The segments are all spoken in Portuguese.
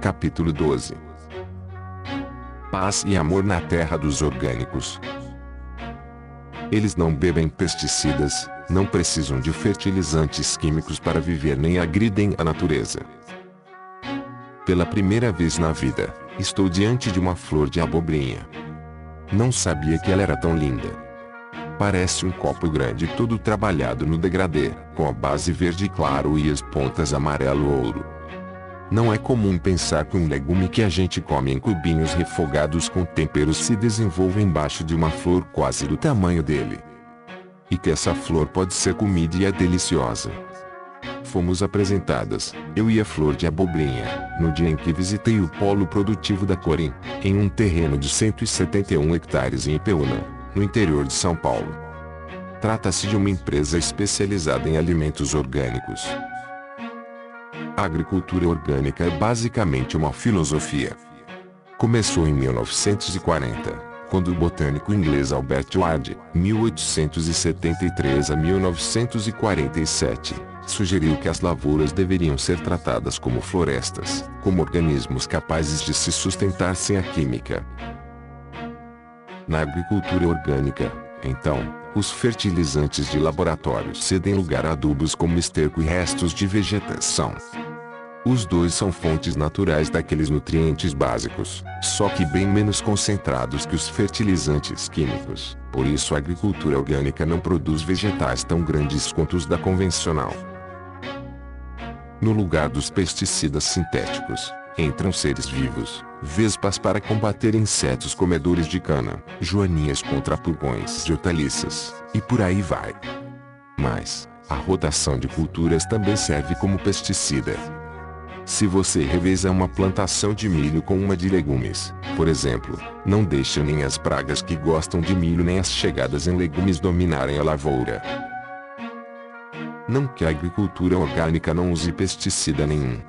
Capítulo 12. Paz e amor na terra dos orgânicos. Eles não bebem pesticidas, não precisam de fertilizantes químicos para viver nem agridem a natureza. Pela primeira vez na vida, estou diante de uma flor de abobrinha. Não sabia que ela era tão linda. Parece um copo grande todo trabalhado no degradê, com a base verde claro e as pontas amarelo-ouro. Não é comum pensar que um legume que a gente come em cubinhos refogados com temperos se desenvolve embaixo de uma flor quase do tamanho dele. E que essa flor pode ser comida e é deliciosa. Fomos apresentadas, eu e a flor de abobrinha, no dia em que visitei o polo produtivo da Corim, em um terreno de 171 hectares em Ipeúna, no interior de São Paulo. Trata-se de uma empresa especializada em alimentos orgânicos. A agricultura orgânica é basicamente uma filosofia. Começou em 1940, quando o botânico inglês Albert Ward, 1873 a 1947, sugeriu que as lavouras deveriam ser tratadas como florestas, como organismos capazes de se sustentar sem a química. Na agricultura orgânica, então, os fertilizantes de laboratório cedem lugar a adubos como esterco e restos de vegetação. Os dois são fontes naturais daqueles nutrientes básicos, só que bem menos concentrados que os fertilizantes químicos. Por isso a agricultura orgânica não produz vegetais tão grandes quanto os da convencional. No lugar dos pesticidas sintéticos, entram seres vivos, vespas para combater insetos comedores de cana, joaninhas contra pulgões de hortaliças, e por aí vai. Mas, a rotação de culturas também serve como pesticida. Se você reveza uma plantação de milho com uma de legumes, por exemplo, não deixa nem as pragas que gostam de milho nem as chegadas em legumes dominarem a lavoura. Não que a agricultura orgânica não use pesticida nenhum.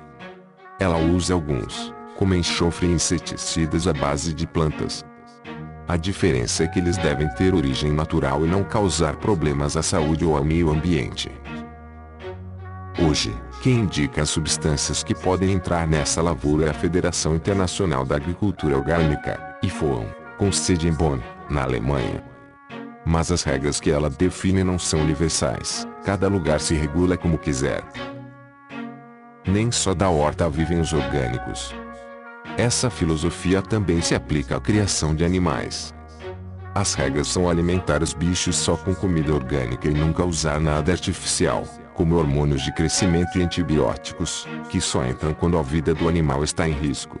Ela usa alguns, como enxofre e inseticidas à base de plantas. A diferença é que eles devem ter origem natural e não causar problemas à saúde ou ao meio ambiente. Hoje, quem indica as substâncias que podem entrar nessa lavoura é a Federação Internacional da Agricultura Orgânica, IFOAM, com sede em Bonn, na Alemanha. Mas as regras que ela define não são universais, cada lugar se regula como quiser. Nem só da horta vivem os orgânicos. Essa filosofia também se aplica à criação de animais. As regras são alimentar os bichos só com comida orgânica e nunca usar nada artificial, como hormônios de crescimento e antibióticos, que só entram quando a vida do animal está em risco.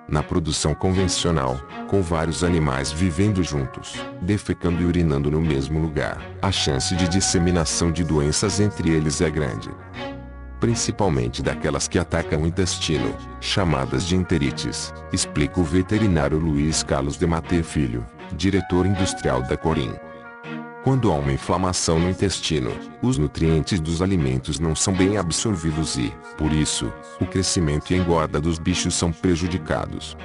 Na produção convencional, com vários animais vivendo juntos, defecando e urinando no mesmo lugar, a chance de disseminação de doenças entre eles é grande. Principalmente daquelas que atacam o intestino, chamadas de enterites, explica o veterinário Luiz Carlos de Mater Filho, diretor industrial da Corim. Quando há uma inflamação no intestino, os nutrientes dos alimentos não são bem absorvidos e, por isso, o crescimento e a engorda dos bichos são prejudicados.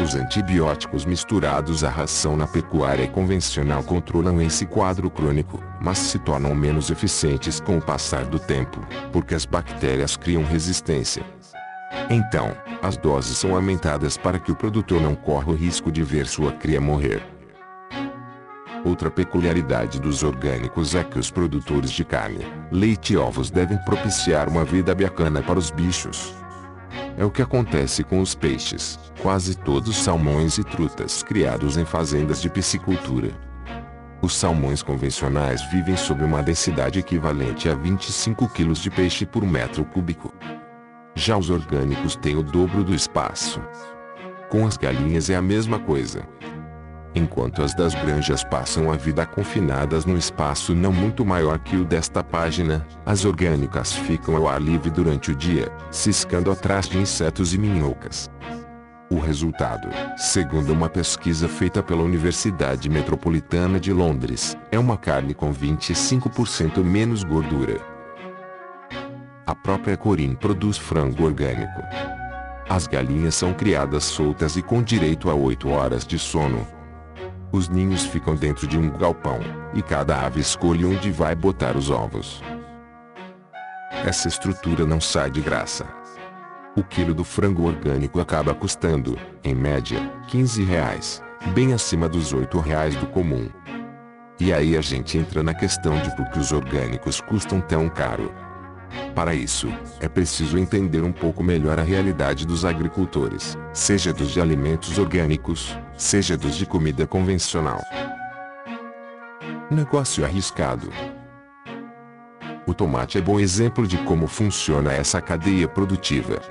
Os antibióticos misturados à ração na pecuária convencional controlam esse quadro crônico, mas se tornam menos eficientes com o passar do tempo, porque as bactérias criam resistência. Então, as doses são aumentadas para que o produtor não corra o risco de ver sua cria morrer. Outra peculiaridade dos orgânicos é que os produtores de carne, leite e ovos devem propiciar uma vida bacana para os bichos. É o que acontece com os peixes, quase todos salmões e trutas criados em fazendas de piscicultura. Os salmões convencionais vivem sob uma densidade equivalente a 25 kg de peixe por metro cúbico. Já os orgânicos têm o dobro do espaço. Com as galinhas é a mesma coisa. Enquanto as das granjas passam a vida confinadas num espaço não muito maior que o desta página, as orgânicas ficam ao ar livre durante o dia, ciscando atrás de insetos e minhocas. O resultado, segundo uma pesquisa feita pela Universidade Metropolitana de Londres, é uma carne com 25% menos gordura. A própria Corim produz frango orgânico. As galinhas são criadas soltas e com direito a 8 horas de sono. Os ninhos ficam dentro de um galpão, e cada ave escolhe onde vai botar os ovos. Essa estrutura não sai de graça. O quilo do frango orgânico acaba custando, em média, R$ 15, bem acima dos R$ 8 do comum. E aí a gente entra na questão de por que os orgânicos custam tão caro. Para isso, é preciso entender um pouco melhor a realidade dos agricultores, seja dos de alimentos orgânicos, seja dos de comida convencional. Negócio arriscado. O tomate é bom exemplo de como funciona essa cadeia produtiva.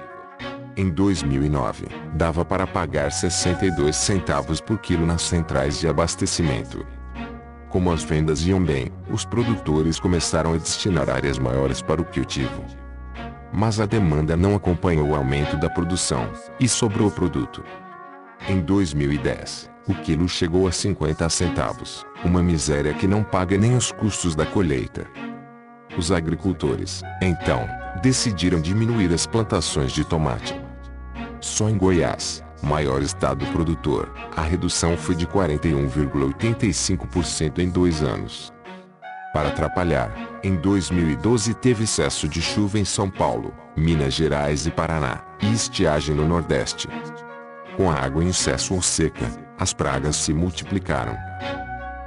Em 2009, dava para pagar 62 centavos por quilo nas centrais de abastecimento. Como as vendas iam bem, os produtores começaram a destinar áreas maiores para o cultivo. Mas a demanda não acompanhou o aumento da produção, e sobrou produto. Em 2010, o quilo chegou a 50 centavos, uma miséria que não paga nem os custos da colheita. Os agricultores, então, decidiram diminuir as plantações de tomate. Só em Goiás, maior estado produtor, a redução foi de 41,85% em 2 anos. Para atrapalhar, em 2012 teve excesso de chuva em São Paulo, Minas Gerais e Paraná, e estiagem no Nordeste. Com a água em excesso ou seca, as pragas se multiplicaram.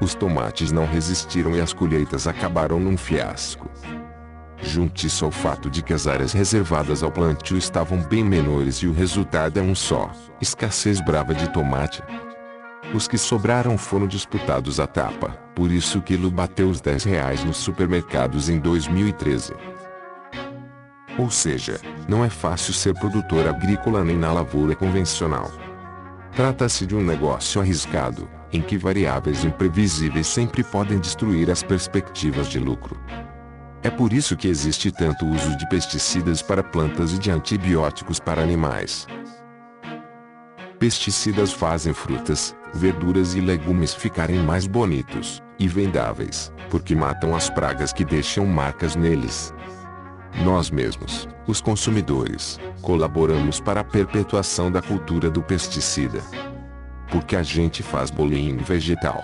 Os tomates não resistiram e as colheitas acabaram num fiasco. Junte isso ao fato de que as áreas reservadas ao plantio estavam bem menores e o resultado é um só: escassez brava de tomate. Os que sobraram foram disputados à tapa, por isso o quilo bateu os R$ 10 nos supermercados em 2013. Ou seja, não é fácil ser produtor agrícola nem na lavoura convencional. Trata-se de um negócio arriscado, em que variáveis imprevisíveis sempre podem destruir as perspectivas de lucro. É por isso que existe tanto uso de pesticidas para plantas e de antibióticos para animais. Pesticidas fazem frutas, verduras e legumes ficarem mais bonitos e vendáveis, porque matam as pragas que deixam marcas neles. Nós mesmos, os consumidores, colaboramos para a perpetuação da cultura do pesticida. Porque a gente faz bolinho vegetal.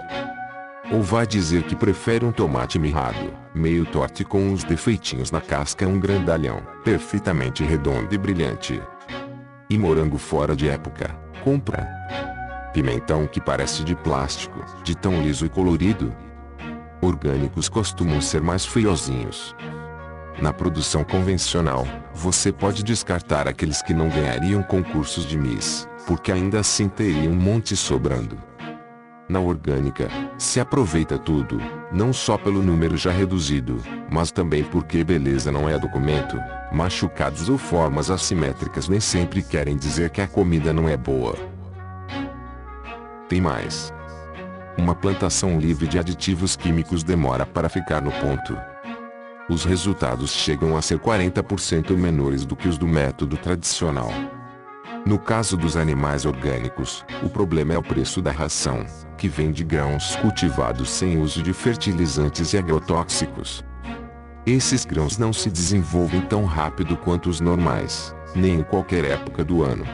Ou vai dizer que prefere um tomate mirrado, meio torto e com uns defeitinhos na casca, um grandalhão, perfeitamente redondo e brilhante. E morango fora de época, compra. Pimentão que parece de plástico, de tão liso e colorido. Orgânicos costumam ser mais feiozinhos. Na produção convencional, você pode descartar aqueles que não ganhariam concursos de Miss, porque ainda assim teria um monte sobrando. Na orgânica, se aproveita tudo, não só pelo número já reduzido, mas também porque beleza não é documento. Machucados ou formas assimétricas nem sempre querem dizer que a comida não é boa. Tem mais. Uma plantação livre de aditivos químicos demora para ficar no ponto. Os resultados chegam a ser 40% menores do que os do método tradicional. No caso dos animais orgânicos, o problema é o preço da ração, que vem de grãos cultivados sem uso de fertilizantes e agrotóxicos. Esses grãos não se desenvolvem tão rápido quanto os normais, nem em qualquer época do ano.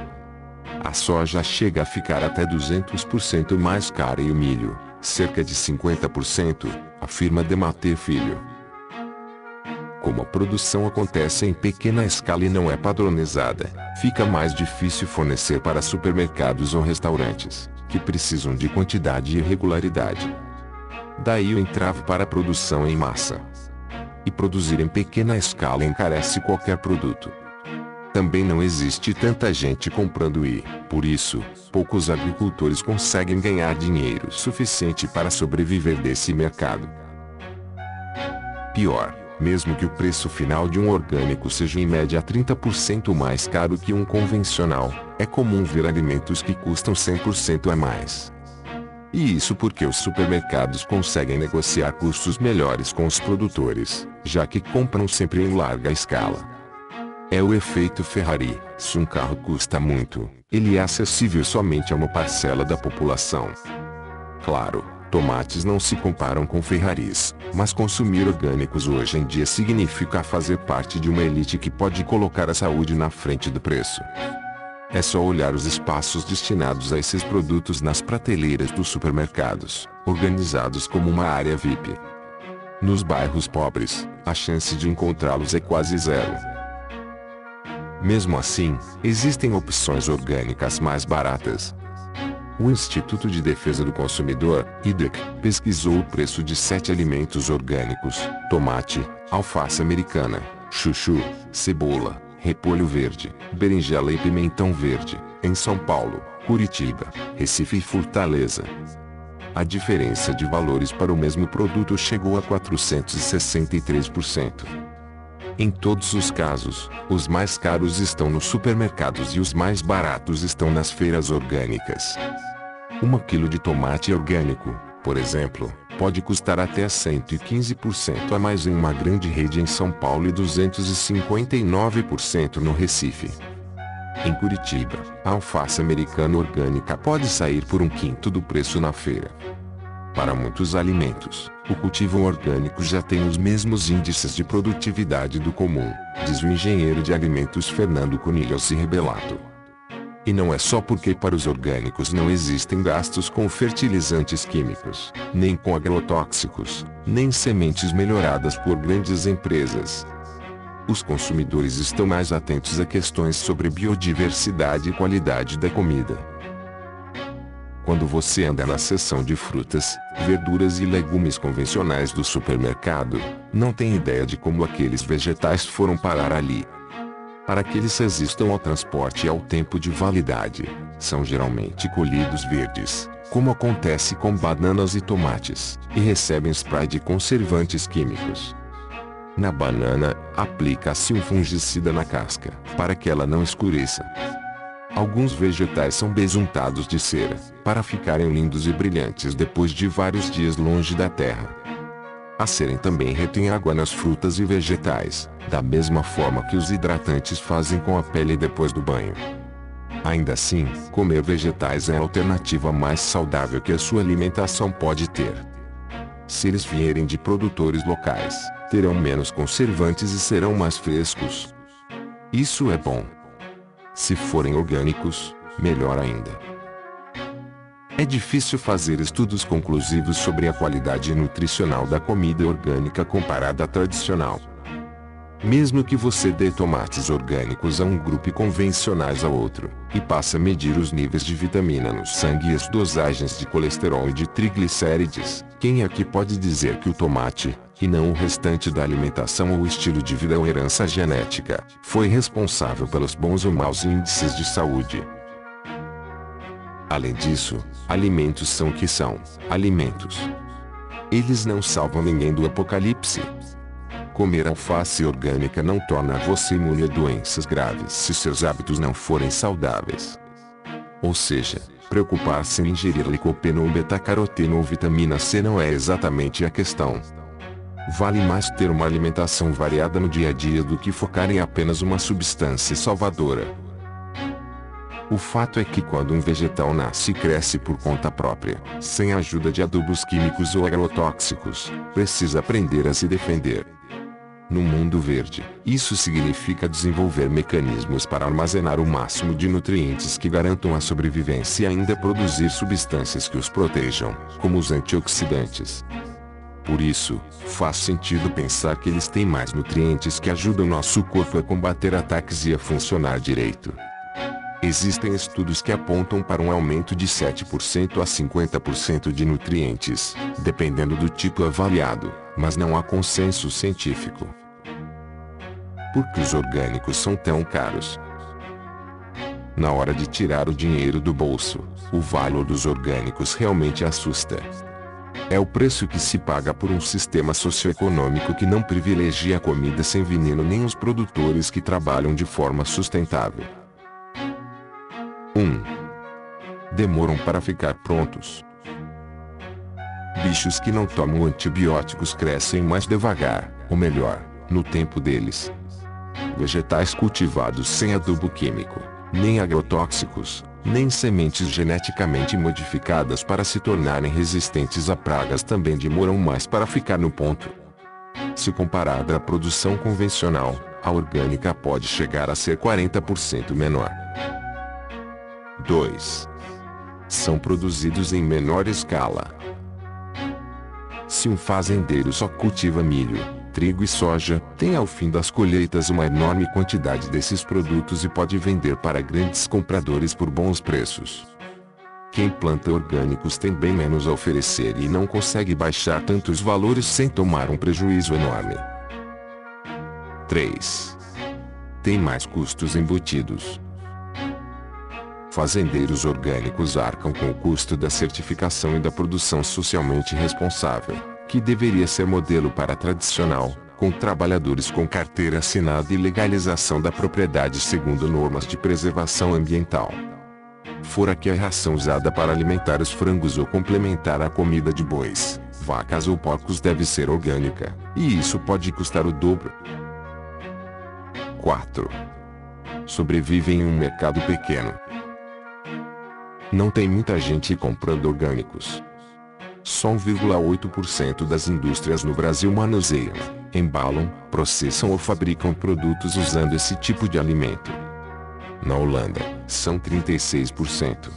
A soja chega a ficar até 200% mais cara e o milho, cerca de 50%, afirma Dematê Filho. Como a produção acontece em pequena escala e não é padronizada, fica mais difícil fornecer para supermercados ou restaurantes, que precisam de quantidade e regularidade. Daí o entrave para a produção em massa. E produzir em pequena escala encarece qualquer produto. Também não existe tanta gente comprando e, por isso, poucos agricultores conseguem ganhar dinheiro suficiente para sobreviver desse mercado. Pior. Mesmo que o preço final de um orgânico seja em média 30% mais caro que um convencional, é comum ver alimentos que custam 100% a mais. E isso porque os supermercados conseguem negociar custos melhores com os produtores, já que compram sempre em larga escala. É o efeito Ferrari: se um carro custa muito, ele é acessível somente a uma parcela da população. Claro, tomates não se comparam com Ferraris, mas consumir orgânicos hoje em dia significa fazer parte de uma elite que pode colocar a saúde na frente do preço. É só olhar os espaços destinados a esses produtos nas prateleiras dos supermercados, organizados como uma área VIP. Nos bairros pobres, a chance de encontrá-los é quase zero. Mesmo assim, existem opções orgânicas mais baratas. O Instituto de Defesa do Consumidor, IDEC, pesquisou o preço de 7 alimentos orgânicos: tomate, alface americana, chuchu, cebola, repolho verde, berinjela e pimentão verde, em São Paulo, Curitiba, Recife e Fortaleza. A diferença de valores para o mesmo produto chegou a 463%. Em todos os casos, os mais caros estão nos supermercados e os mais baratos estão nas feiras orgânicas. 1 quilo de tomate orgânico, por exemplo, pode custar até 115% a mais em uma grande rede em São Paulo e 259% no Recife. Em Curitiba, a alface americana orgânica pode sair por 1/5 do preço na feira. Para muitos alimentos, o cultivo orgânico já tem os mesmos índices de produtividade do comum, diz o engenheiro de alimentos Fernando Conilhos Rebelato. E não é só porque para os orgânicos não existem gastos com fertilizantes químicos, nem com agrotóxicos, nem sementes melhoradas por grandes empresas. Os consumidores estão mais atentos a questões sobre biodiversidade e qualidade da comida. Quando você anda na seção de frutas, verduras e legumes convencionais do supermercado, não tem ideia de como aqueles vegetais foram parar ali. Para que eles resistam ao transporte e ao tempo de validade, são geralmente colhidos verdes, como acontece com bananas e tomates, e recebem spray de conservantes químicos. Na banana, aplica-se um fungicida na casca, para que ela não escureça. Alguns vegetais são besuntados de cera, para ficarem lindos e brilhantes depois de vários dias longe da terra. A cera também retém água nas frutas e vegetais, da mesma forma que os hidratantes fazem com a pele depois do banho. Ainda assim, comer vegetais é a alternativa mais saudável que a sua alimentação pode ter. Se eles vierem de produtores locais, terão menos conservantes e serão mais frescos. Isso é bom. Se forem orgânicos, melhor ainda. É difícil fazer estudos conclusivos sobre a qualidade nutricional da comida orgânica comparada à tradicional. Mesmo que você dê tomates orgânicos a um grupo e convencionais a outro, e passe a medir os níveis de vitamina no sangue e as dosagens de colesterol e de triglicérides, quem aqui pode dizer que o tomate, e não o restante da alimentação ou estilo de vida ou herança genética, foi responsável pelos bons ou maus índices de saúde? Além disso, alimentos são o que são, alimentos. Eles não salvam ninguém do apocalipse. Comer alface orgânica não torna você imune a doenças graves se seus hábitos não forem saudáveis. Ou seja, preocupar-se em ingerir licopeno ou beta-caroteno ou vitamina C não é exatamente a questão. Vale mais ter uma alimentação variada no dia a dia do que focar em apenas uma substância salvadora. O fato é que quando um vegetal nasce e cresce por conta própria, sem a ajuda de adubos químicos ou agrotóxicos, precisa aprender a se defender. No mundo verde, isso significa desenvolver mecanismos para armazenar o máximo de nutrientes que garantam a sobrevivência e ainda produzir substâncias que os protejam, como os antioxidantes. Por isso, faz sentido pensar que eles têm mais nutrientes que ajudam nosso corpo a combater ataques e a funcionar direito. Existem estudos que apontam para um aumento de 7% a 50% de nutrientes, dependendo do tipo avaliado, mas não há consenso científico. Por que os orgânicos são tão caros? Na hora de tirar o dinheiro do bolso, o valor dos orgânicos realmente assusta. É o preço que se paga por um sistema socioeconômico que não privilegia a comida sem veneno nem os produtores que trabalham de forma sustentável. 1. Demoram para ficar prontos. Bichos que não tomam antibióticos crescem mais devagar, ou melhor, no tempo deles. Vegetais cultivados sem adubo químico, nem agrotóxicos, nem sementes geneticamente modificadas para se tornarem resistentes a pragas também demoram mais para ficar no ponto. Se comparada à produção convencional, a orgânica pode chegar a ser 40% menor. 2. São produzidos em menor escala. Se um fazendeiro só cultiva milho, trigo e soja, tem ao fim das colheitas uma enorme quantidade desses produtos e pode vender para grandes compradores por bons preços. Quem planta orgânicos tem bem menos a oferecer e não consegue baixar tanto os valores sem tomar um prejuízo enorme. 3. Tem mais custos embutidos. Fazendeiros orgânicos arcam com o custo da certificação e da produção socialmente responsável, que deveria ser modelo para a tradicional, com trabalhadores com carteira assinada e legalização da propriedade segundo normas de preservação ambiental. Fora que a ração usada para alimentar os frangos ou complementar a comida de bois, vacas ou porcos deve ser orgânica, e isso pode custar o dobro. 4. Sobrevivem em um mercado pequeno. Não tem muita gente comprando orgânicos. Só 1,8% das indústrias no Brasil manuseiam, embalam, processam ou fabricam produtos usando esse tipo de alimento. Na Holanda, são 36%.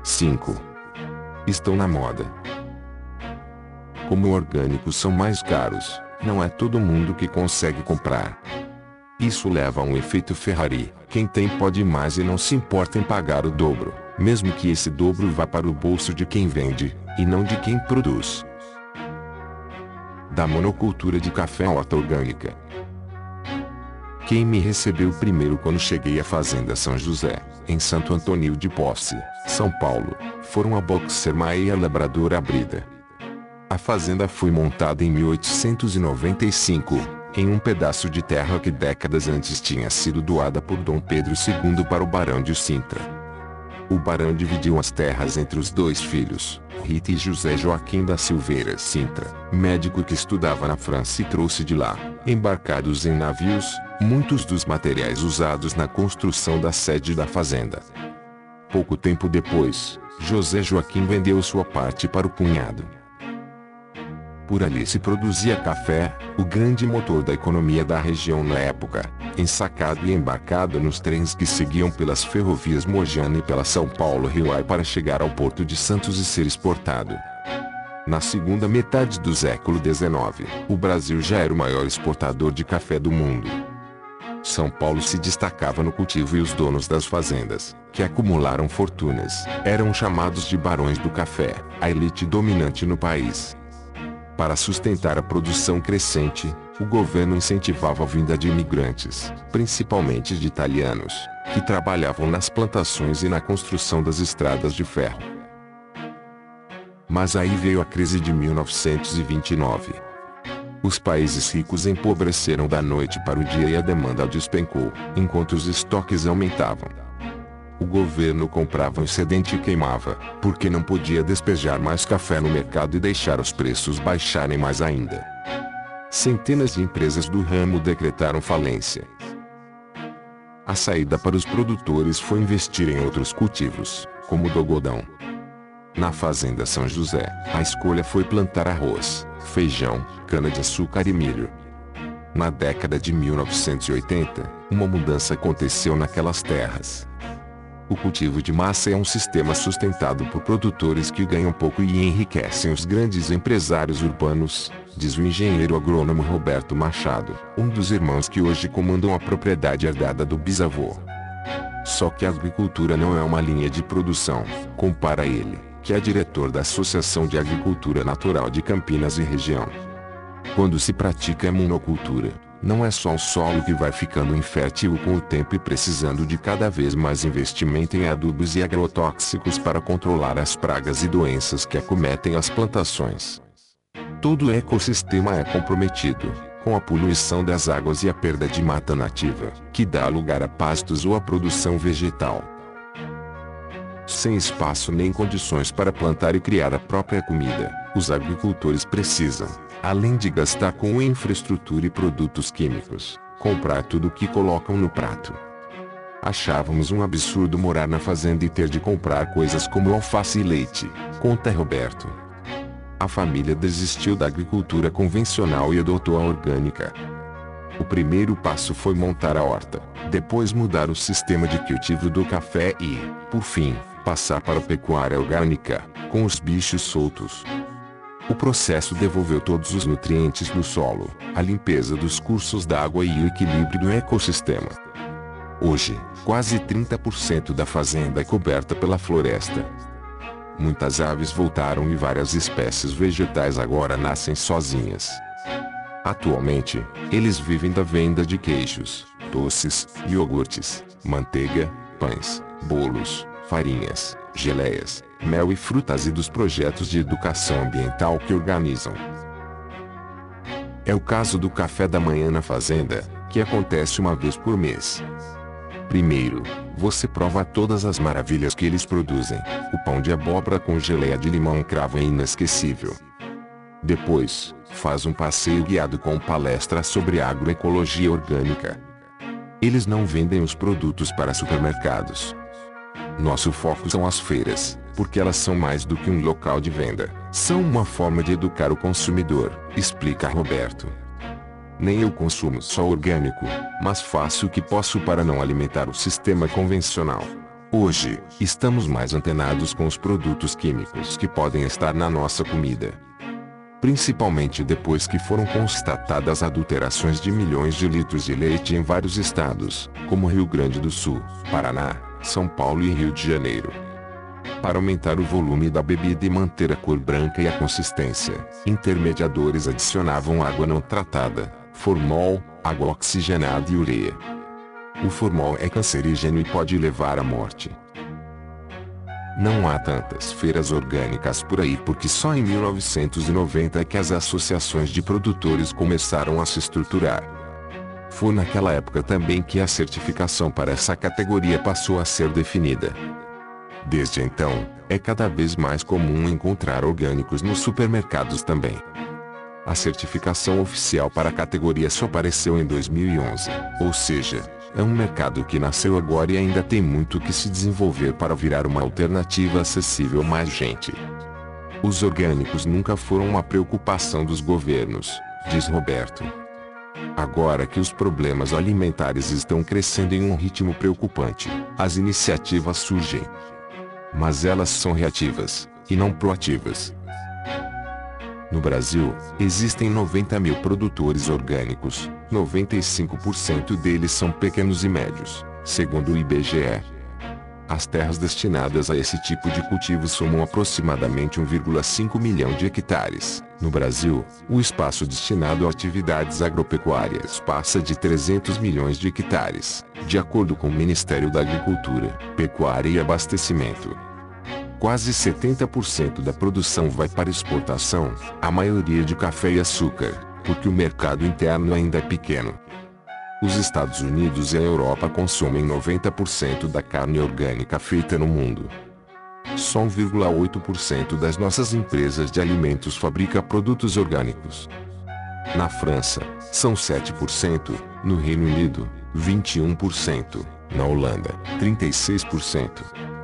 5. Estão na moda. Como orgânicos são mais caros, não é todo mundo que consegue comprar. Isso leva a um efeito Ferrari: quem tem pode mais e não se importa em pagar o dobro, mesmo que esse dobro vá para o bolso de quem vende, e não de quem produz. Da monocultura de café à horta orgânica. Quem me recebeu primeiro quando cheguei à Fazenda São José, em Santo Antônio de Posse, São Paulo, foram a Boxer Maia e a Labrador Brida. A fazenda foi montada em 1895, em um pedaço de terra que décadas antes tinha sido doada por Dom Pedro II para o Barão de Sintra. O barão dividiu as terras entre os dois filhos, Rita e José Joaquim da Silveira Sintra, médico que estudava na França e trouxe de lá, embarcados em navios, muitos dos materiais usados na construção da sede da fazenda. Pouco tempo depois, José Joaquim vendeu sua parte para o cunhado. Por ali se produzia café, o grande motor da economia da região na época, ensacado e embarcado nos trens que seguiam pelas ferrovias Mojana e pela São Paulo-Rio para chegar ao Porto de Santos e ser exportado. Na segunda metade do século XIX, o Brasil já era o maior exportador de café do mundo. São Paulo se destacava no cultivo e os donos das fazendas, que acumularam fortunas, eram chamados de barões do café, a elite dominante no país. Para sustentar a produção crescente, o governo incentivava a vinda de imigrantes, principalmente de italianos, que trabalhavam nas plantações e na construção das estradas de ferro. Mas aí veio a crise de 1929. Os países ricos empobreceram da noite para o dia e a demanda despencou, enquanto os estoques aumentavam. O governo comprava um excedente e queimava, porque não podia despejar mais café no mercado e deixar os preços baixarem mais ainda. Centenas de empresas do ramo decretaram falência. A saída para os produtores foi investir em outros cultivos, como o do algodão. Na Fazenda São José, a escolha foi plantar arroz, feijão, cana-de-açúcar e milho. Na década de 1980, uma mudança aconteceu naquelas terras. O cultivo de massa é um sistema sustentado por produtores que ganham pouco e enriquecem os grandes empresários urbanos, diz o engenheiro agrônomo Roberto Machado, um dos irmãos que hoje comandam a propriedade herdada do bisavô. Só que a agricultura não é uma linha de produção, compara ele, que é diretor da Associação de Agricultura Natural de Campinas e região. Quando se pratica a monocultura, não é só o solo que vai ficando infértil com o tempo e precisando de cada vez mais investimento em adubos e agrotóxicos para controlar as pragas e doenças que acometem as plantações. Todo o ecossistema é comprometido, com a poluição das águas e a perda de mata nativa, que dá lugar a pastos ou a produção vegetal. Sem espaço nem condições para plantar e criar a própria comida, os agricultores precisam, além de gastar com infraestrutura e produtos químicos, comprar tudo o que colocam no prato. Achávamos um absurdo morar na fazenda e ter de comprar coisas como alface e leite, conta Roberto. A família desistiu da agricultura convencional e adotou a orgânica. O primeiro passo foi montar a horta, depois mudar o sistema de cultivo do café e, por fim, passar para a pecuária orgânica, com os bichos soltos. O processo devolveu todos os nutrientes do solo, a limpeza dos cursos d'água e o equilíbrio do ecossistema. Hoje, quase 30% da fazenda é coberta pela floresta. Muitas aves voltaram e várias espécies vegetais agora nascem sozinhas. Atualmente, eles vivem da venda de queijos, doces, iogurtes, manteiga, pães, bolos, farinhas, geleias, mel e frutas e dos projetos de educação ambiental que organizam. É o caso do café da manhã na fazenda, que acontece uma vez por mês. Primeiro, você prova todas as maravilhas que eles produzem. O pão de abóbora com geleia de limão cravo é inesquecível. Depois, faz um passeio guiado com palestra sobre agroecologia orgânica. Eles não vendem os produtos para supermercados. Nosso foco são as feiras, porque elas são mais do que um local de venda. São uma forma de educar o consumidor, explica Roberto. Nem eu consumo só orgânico, mas faço o que posso para não alimentar o sistema convencional. Hoje, estamos mais antenados com os produtos químicos que podem estar na nossa comida. Principalmente depois que foram constatadas adulterações de milhões de litros de leite em vários estados, como Rio Grande do Sul, Paraná, São Paulo e Rio de Janeiro. Para aumentar o volume da bebida e manter a cor branca e a consistência, intermediadores adicionavam água não tratada, formol, água oxigenada e ureia. O formol é cancerígeno e pode levar à morte. Não há tantas feiras orgânicas por aí porque só em 1990 é que as associações de produtores começaram a se estruturar. Foi naquela época também que a certificação para essa categoria passou a ser definida. Desde então, é cada vez mais comum encontrar orgânicos nos supermercados também. A certificação oficial para a categoria só apareceu em 2011, ou seja, é um mercado que nasceu agora e ainda tem muito que se desenvolver para virar uma alternativa acessível a mais gente. Os orgânicos nunca foram uma preocupação dos governos, diz Roberto. Agora que os problemas alimentares estão crescendo em um ritmo preocupante, as iniciativas surgem. Mas elas são reativas, e não proativas. No Brasil, existem 90 mil produtores orgânicos, 95% deles são pequenos e médios, segundo o IBGE. As terras destinadas a esse tipo de cultivo somam aproximadamente 1,5 milhão de hectares. No Brasil, o espaço destinado a atividades agropecuárias passa de 300 milhões de hectares, de acordo com o Ministério da Agricultura, Pecuária e Abastecimento. Quase 70% da produção vai para exportação, a maioria de café e açúcar, porque o mercado interno ainda é pequeno. Os Estados Unidos e a Europa consomem 90% da carne orgânica feita no mundo. Só 1,8% das nossas empresas de alimentos fabrica produtos orgânicos. Na França, são 7%, no Reino Unido, 21%, na Holanda, 36%.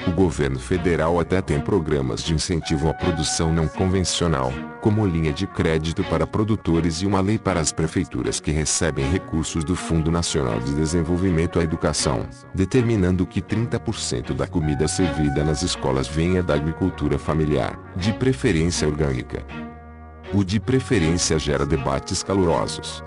O governo federal até tem programas de incentivo à produção não convencional, como linha de crédito para produtores e uma lei para as prefeituras que recebem recursos do Fundo Nacional de Desenvolvimento à Educação, determinando que 30% da comida servida nas escolas venha da agricultura familiar, de preferência orgânica. O de preferência gera debates calorosos.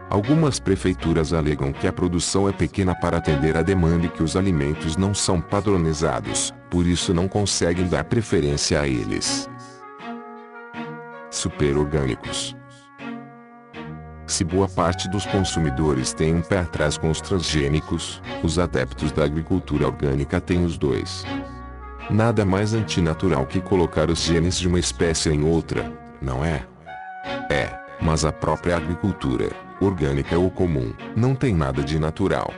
Algumas prefeituras alegam que a produção é pequena para atender a demanda e que os alimentos não são padronizados, por isso não conseguem dar preferência a eles. Superorgânicos. Se boa parte dos consumidores tem um pé atrás com os transgênicos, os adeptos da agricultura orgânica têm os dois. Nada mais antinatural que colocar os genes de uma espécie em outra, não é? É, mas a própria agricultura, orgânica ou comum, não tem nada de natural.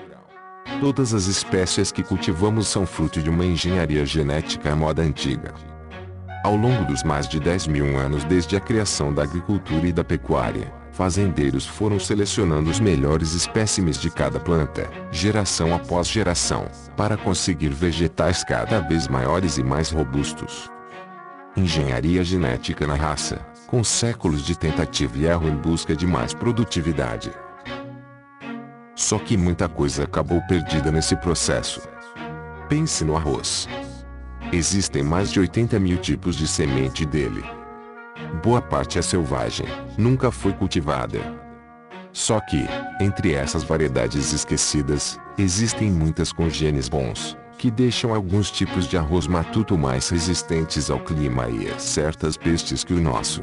Todas as espécies que cultivamos são fruto de uma engenharia genética à moda antiga. Ao longo dos mais de 10 mil anos desde a criação da agricultura e da pecuária, fazendeiros foram selecionando os melhores espécimes de cada planta, geração após geração, para conseguir vegetais cada vez maiores e mais robustos. Engenharia genética na raça, com séculos de tentativa e erro em busca de mais produtividade. Só que muita coisa acabou perdida nesse processo. Pense no arroz. Existem mais de 80 mil tipos de semente dele. Boa parte é selvagem, nunca foi cultivada. Só que, entre essas variedades esquecidas, existem muitas com genes bons, que deixam alguns tipos de arroz matuto mais resistentes ao clima e a certas pestes que o nosso.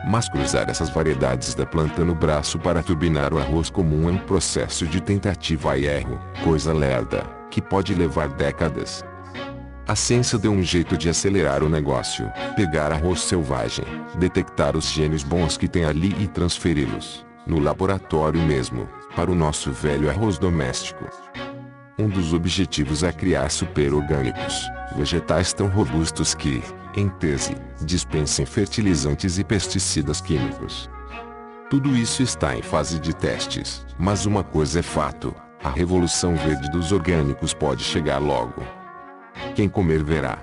Mas cruzar essas variedades da planta no braço para turbinar o arroz comum é um processo de tentativa e erro, coisa lerda, que pode levar décadas. A ciência deu um jeito de acelerar o negócio, pegar arroz selvagem, detectar os genes bons que tem ali e transferi-los, no laboratório mesmo, para o nosso velho arroz doméstico. Um dos objetivos é criar super-orgânicos, vegetais tão robustos que, em tese, dispensem fertilizantes e pesticidas químicos. Tudo isso está em fase de testes, mas uma coisa é fato, a revolução verde dos orgânicos pode chegar logo. Quem comer verá.